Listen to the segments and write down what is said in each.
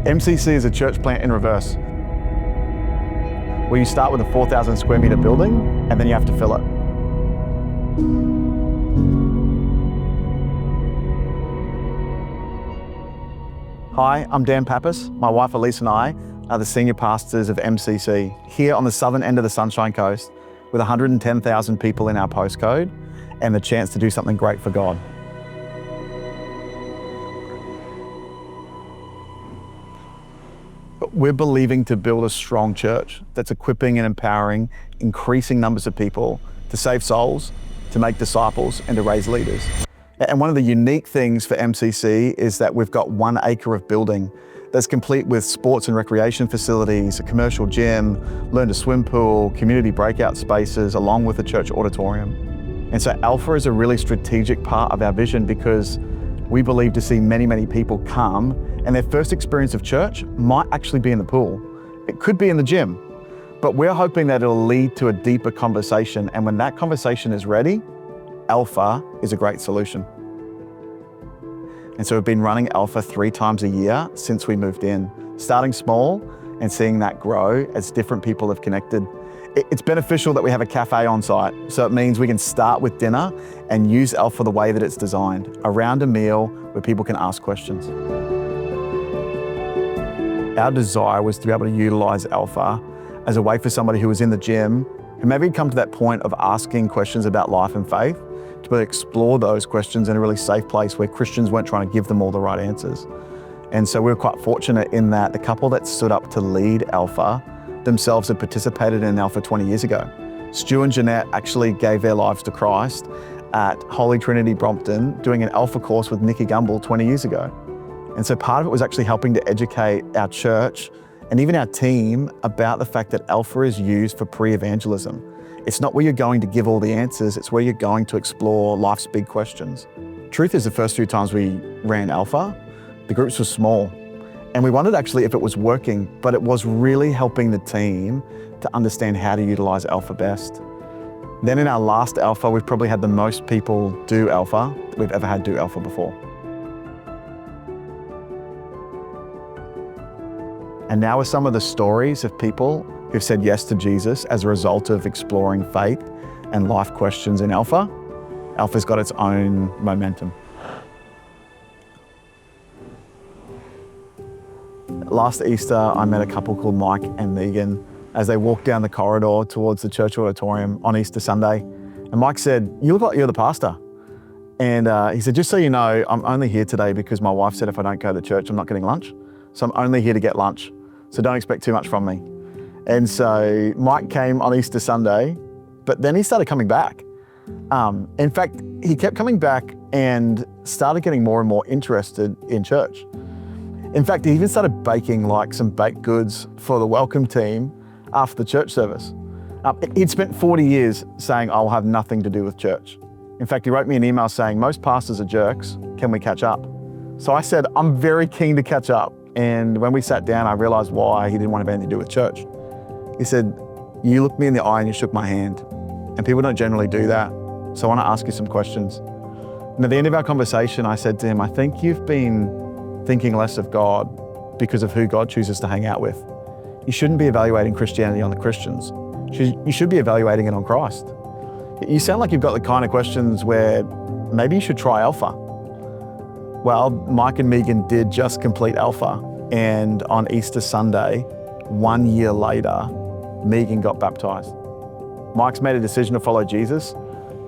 MCC is a church plant in reverse, where you start with a 4,000 square meter building and then you have to fill it. Hi, I'm Dan Pappas. My wife Elise and I are the senior pastors of MCC here on the southern end of the Sunshine Coast with 110,000 people in our postcode and the chance to do something great for God. We're believing to build a strong church that's equipping and empowering increasing numbers of people to save souls, to make disciples, and to raise leaders. And one of the unique things for MCC is that we've got 1 acre of building that's complete with sports and recreation facilities, a commercial gym, learn to swim pool, community breakout spaces, along with a church auditorium. And so Alpha is a really strategic part of our vision because we believe to see many, many people come and their first experience of church might actually be in the pool. It could be in the gym, but we're hoping that it'll lead to a deeper conversation. And when that conversation is ready, Alpha is a great solution. And so we've been running Alpha 3 times a year since we moved in, starting small and seeing that grow as different people have connected. It's beneficial that we have a cafe on site. So it means we can start with dinner and use Alpha the way that it's designed, around a meal where people can ask questions. Our desire was to be able to utilize Alpha as a way for somebody who was in the gym, who maybe had come to that point of asking questions about life and faith, to be able to explore those questions in a really safe place where Christians weren't trying to give them all the right answers. And so we were quite fortunate in that the couple that stood up to lead Alpha themselves had participated in Alpha 20 years ago. Stu and Jeanette actually gave their lives to Christ at Holy Trinity Brompton, doing an Alpha course with Nicky Gumbel 20 years ago. And so part of it was actually helping to educate our church and even our team about the fact that Alpha is used for pre-evangelism. It's not where you're going to give all the answers, it's where you're going to explore life's big questions. Truth is, the first few times we ran Alpha, the groups were small. And we wondered actually if it was working, but it was really helping the team to understand how to utilize Alpha best. Then in our last Alpha, we've probably had the most people do Alpha that we've ever had do Alpha before. And now are some of the stories of people who've said yes to Jesus as a result of exploring faith and life questions in Alpha. Alpha's got its own momentum. Last Easter, I met a couple called Mike and Megan as they walked down the corridor towards the church auditorium on Easter Sunday. And Mike said, "You look like you're the pastor." And he said, "Just so you know, I'm only here today because my wife said if I don't go to church, I'm not getting lunch. So I'm only here to get lunch. So don't expect too much from me." And so Mike came on Easter Sunday, but then he started coming back. In fact, he kept coming back and started getting more and more interested in church. In fact, he even started baking like some baked goods for the welcome team after the church service. He'd spent 40 years saying, "I'll have nothing to do with church." In fact, he wrote me an email saying, "Most pastors are jerks, can we catch up?" So I said, "I'm very keen to catch up." And when we sat down, I realized why he didn't want to have anything to do with church. He said, "You looked me in the eye and you shook my hand. And people don't generally do that. So I want to ask you some questions." And at the end of our conversation, I said to him, "I think you've been thinking less of God because of who God chooses to hang out with. You shouldn't be evaluating Christianity on the Christians. You should be evaluating it on Christ. You sound like you've got the kind of questions where maybe you should try Alpha." Well, Mike and Megan did just complete Alpha. And on Easter Sunday, 1 year later, Megan got baptized. Mike's made a decision to follow Jesus,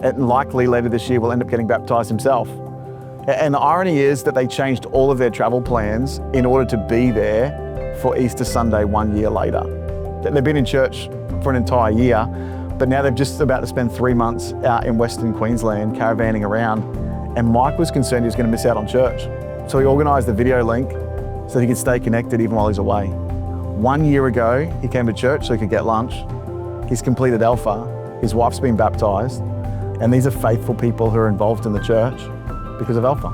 and likely later this year will end up getting baptized himself. And the irony is that they changed all of their travel plans in order to be there for Easter Sunday 1 year later. They've been in church for an entire year, but now they're just about to spend 3 months out in Western Queensland caravanning around. And Mike was concerned he was going to miss out on church. So he organised a video link so he could stay connected even while he's away. 1 year ago, he came to church so he could get lunch. He's completed Alpha. His wife's been baptised. And these are faithful people who are involved in the church because of Alpha.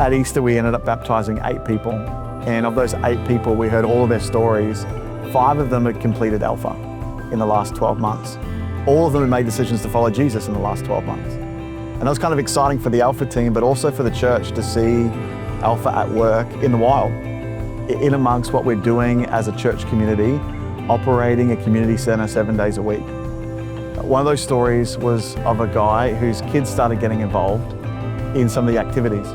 At Easter, we ended up baptising 8 people. And of those 8 people, we heard all of their stories. 5 of them had completed Alpha in the last 12 months. All of them had made decisions to follow Jesus in the last 12 months. And that was kind of exciting for the Alpha team, but also for the church to see Alpha at work in the wild, in amongst what we're doing as a church community, operating a community center 7 days a week. One of those stories was of a guy whose kids started getting involved in some of the activities.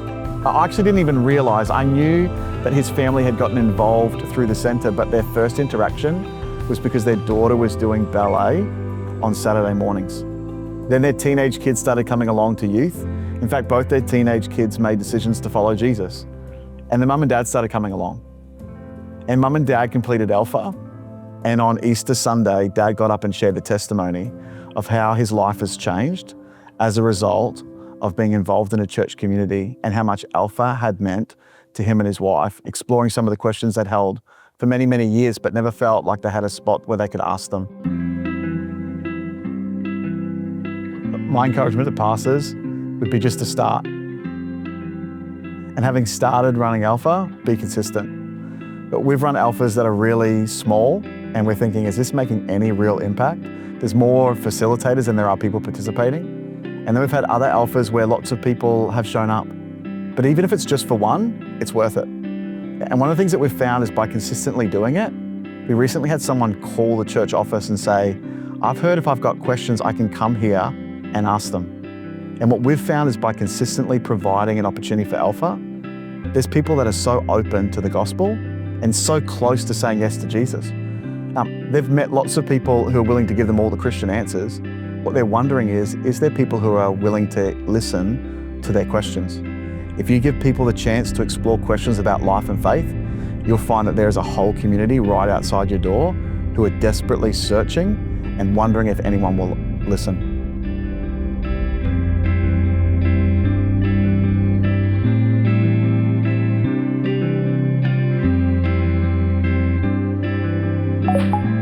I actually didn't even realize, I knew that his family had gotten involved through the center, but their first interaction was because their daughter was doing ballet on Saturday mornings. Then their teenage kids started coming along to youth. In fact, both their teenage kids made decisions to follow Jesus. And the mum and dad started coming along. And mum and dad completed Alpha. And on Easter Sunday, dad got up and shared the testimony of how his life has changed as a result of being involved in a church community and how much Alpha had meant to him and his wife, exploring some of the questions they'd held for many, many years, but never felt like they had a spot where they could ask them. My encouragement to pastors would be just to start. And having started running Alpha, be consistent. But we've run Alphas that are really small, and we're thinking, is this making any real impact? There's more facilitators than there are people participating. And then we've had other Alphas where lots of people have shown up. But even if it's just for one, it's worth it. And one of the things that we've found is by consistently doing it, we recently had someone call the church office and say, I've heard if I've got questions, I can come here and ask them. And what we've found is by consistently providing an opportunity for Alpha, there's people that are so open to the gospel and so close to saying yes to Jesus. They've met lots of people who are willing to give them all the Christian answers. What they're wondering is there people who are willing to listen to their questions? If you give people the chance to explore questions about life and faith, you'll find that there is a whole community right outside your door who are desperately searching and wondering if anyone will listen. Thank you.